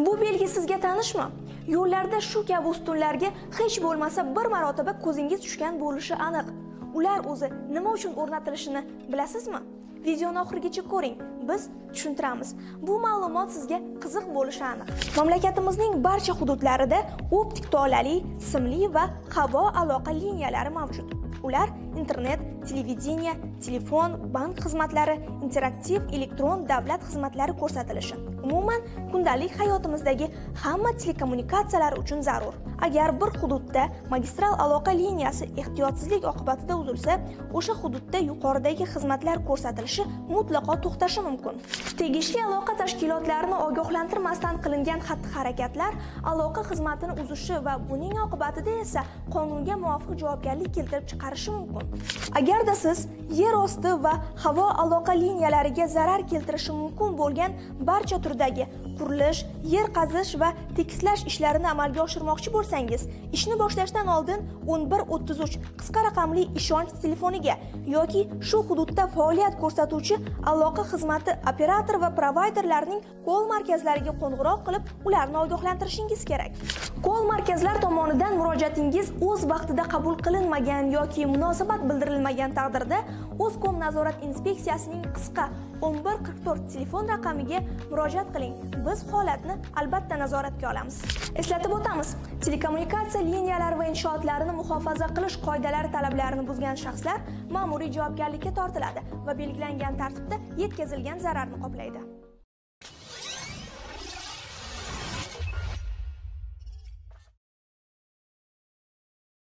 Bu belgi sizga tanishmi? Yo'llarda shu kabi ustunlarga hech bo'lmasa bir marotaba ko'zingiz tushgan bo'lishi aniq. Ular o'zi nima uchun o'rnatilishini bilasizmi? Videoni oxirigacha ko'ring, biz tushuntiramiz. Bu ma'lumot sizga qiziq bo'lishi aniq. Mamlakatimizning barcha hududlarida optik tolali, simli va havo aloqa liniyalari mavjud. Ular internet, televideniya, telefon, bank xizmatlari, interaktiv elektron davlat xizmatlari ko'rsatilishi. Umuman, kundalik hayotimizdagi hamma telekommunikatsiyalar uchun zarur. Agar bir hududda magistral aloqa liniyasi ehtiyotsizlik oqibatida uzilsa, o'sha hududda yuqoridagi xizmatlar ko'rsatilishi mutlaqo to'xtashi mumkin. Tegishli aloqa tashkilotlarini ogohlantirmasdan qilingan xatti-harakatlar aloqa xizmatini uzishi va buning oqibatida esa qonunga muvofiq javobgarlik keltirib chiqarishi mumkin. Agarda siz yer osti va havo aloqa liniyalariga zarar keltirishi mumkin bo'lgan barcha turdagi qurilish, yer qazish va tekislash ishlarini amalga oshirmoqchi bo'lsangiz, ishni boshlashdan oldin 1133 qisqa raqamli ishonch telefoniga yoki shu hududda faoliyat ko'rsatuvchi aloqa xizmati operator va provayderlarning kol markazlariga qo'ng'iroq qilib, ularni ogohlantirishingiz kerak. Kol markazlar tomonidan murojaatingiz o'z vaqtida qabul qilinmagan yoki munosabat bildirilmagan taqdirda O'zkom nazorat inspeksiyasining qisqa 1144 telefon raqamiga murojaat qiling. Biz holatni albatta nazoratga olamiz. Eslatib o'tamiz, telekommunikatsiya liniyalari va inshootlarini muhofaza qilish qoidalari talablarini buzgan shaxslar ma'muriy javobgarlikka tortiladi va belgilangan tartibda yetkazilgan zararni qoplaydi.